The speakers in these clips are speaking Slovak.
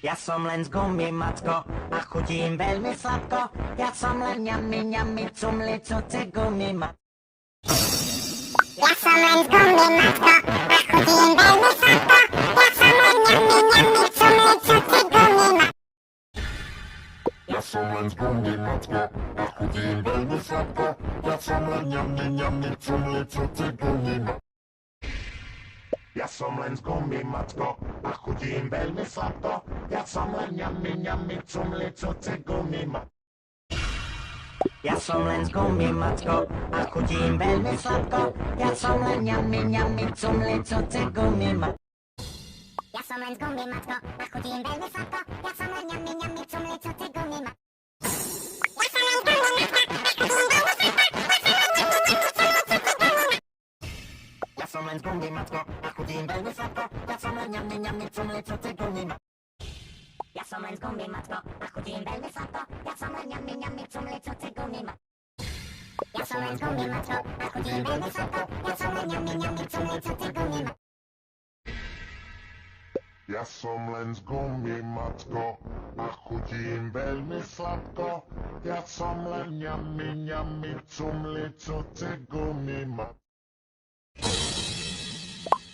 Ja som len z gumy, matko, a chutím veľmi sladko. Ja som len ňami, ňami, cumli, cuci gumy, matko. Ja som len z gumy, matko, a chutím veľmi sladko. Ja som len ňami, ňami, cumli, cuci gumy, matko. Ja som len z gumy, matko, a chutím veľmi sladko. Ja som len ňami, ňami, cumli, cuci gumy, matko. Ja som len z gumy, matko, a chutím veľmi sladko. Ja som len ňami, ňami, cumli, cuci gumy, matko. Ja som len z gumy, matko, a chutím veľmi sladko. Ja som len ňami, ňami, cumli, cuci gumy, matko. Ja som len z gumy, matko, a chutím veľmi sladko. Ja som len ňami, ňami, cumli, cuci gumy, matko. Ja som len z gumy, matko, a chutím veľmi sladko. Ja som len ňami, ňami, cumli, cuci gumy, matko. Ja som len z gumy, matko, a chutím veľmi sladko. Ja som len ňami, ňami, cumli, cuci gumy, matko. Ja som len z gumy, matko, a chutím veľmi sladko. Ja som len ňami, ňami, cumli, cuci gumy, matko. Ja som len z gumy, matko, a chutím veľmi sladko. Ja som len ňami, ňami, cumli, cuci gumy, matko.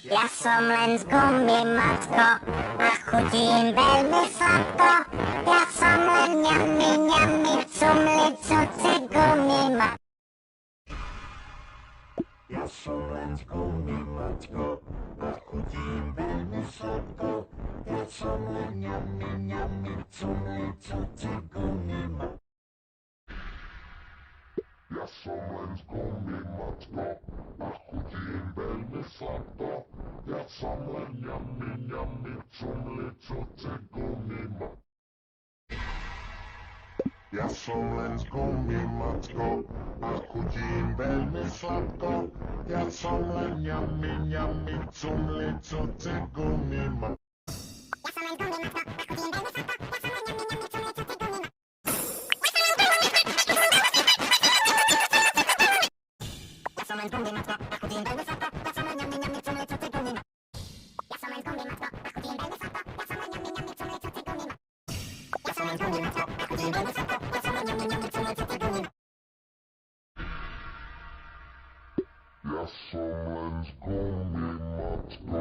Ja som len z gumy, matko, a chutím veľmi sladko. Ja som len ňami, ňami, cumli, cuci gumy, matko. Ja som len z gumy, matko, a chutím veľmi sladko. Ja som len ňami, ňami, cumli, cuci gumy, matko. Ja som len z gumy, matko, a chutím veľmi sladko. Ja som len ňami, ňami, cumli, cuci gumy, matko. Ja som len z gumy, matko, a chutím veľmi sladko. Ja som len ňami, ňami, cumli, cuci gumy, matko. Ja som len z gumy, matko, a chutím veľmi sladko. Ja som len ňami, ňami, cumli, cuci gumy, matko. Ja som len z gumy, matko, a chutím veľmi sladko. Ja som len ňami, ňami, cumli, cuci gumy, matko. Ja som len z gumy, matko, a chutím veľmi sladko. Ja som len ňami, ňami, cumli, cuci gumy, matko. Ja som len z gumy, matko,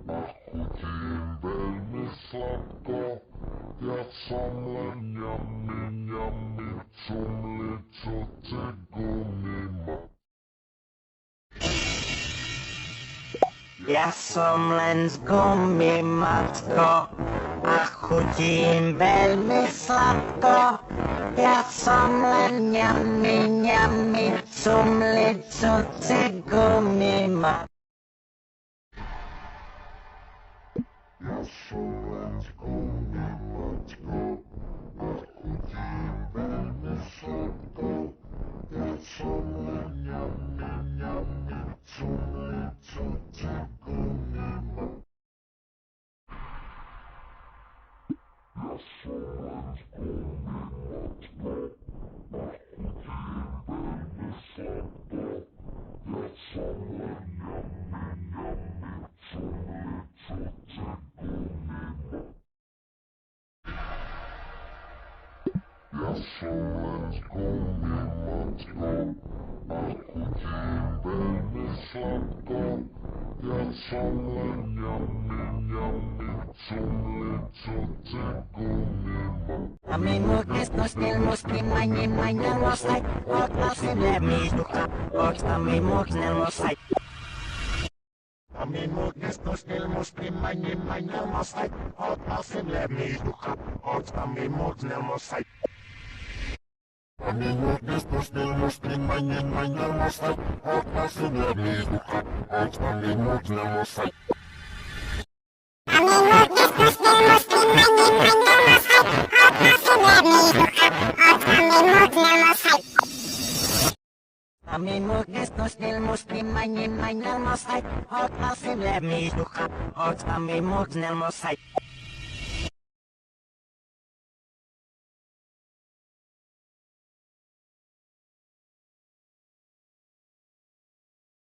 a chutím veľmi sladko. Ja som len ňami, ňami, cumli, cuci gumy, matko. Ja som len z gumy, matko, a chutím veľmi sladko. Ja som len ňami, ňami, cumli, cuci gumy, matko. Ja som len z gumy, matko, a chutím veľmi sladko. Ja som len ňami, ňami, cumli, cuci gumy, matko. Ja som len z gumy, matko, a chutím veľmi sladko. Ja som len ňami, ňami, cumli, cuci gumy, matko. Ja som len z gumy, matko, a chutím veľmi sladko. Ja som len ňami, ňami, cumli, cuci gumy, matko. Ja som len z gumy, matko, a chutím veľmi sladko. Ja som len ňami, ňami, cumli, cuci gumy, matko. A minut ist noch still, muss mein muss sein. Und aus dem Leben ist du ab. Und am minut schnell muss sein. A minut ist noch still, muss mein muss sein. Und aus dem Leben ist du ab. Und am minut schnell muss sein. A minut ist noch still, muss mein muss sein. Und aus dem Leben ist du ab. Und am minut schnell muss sein. A minut ist noch still, muss mein muss sein. Und aus dem Leben ist du ab. Und am minut schnell muss sein. A minut ist noch still, muss mein muss sein. Und aus dem Leben ist du ab. Und am minut schnell muss sein.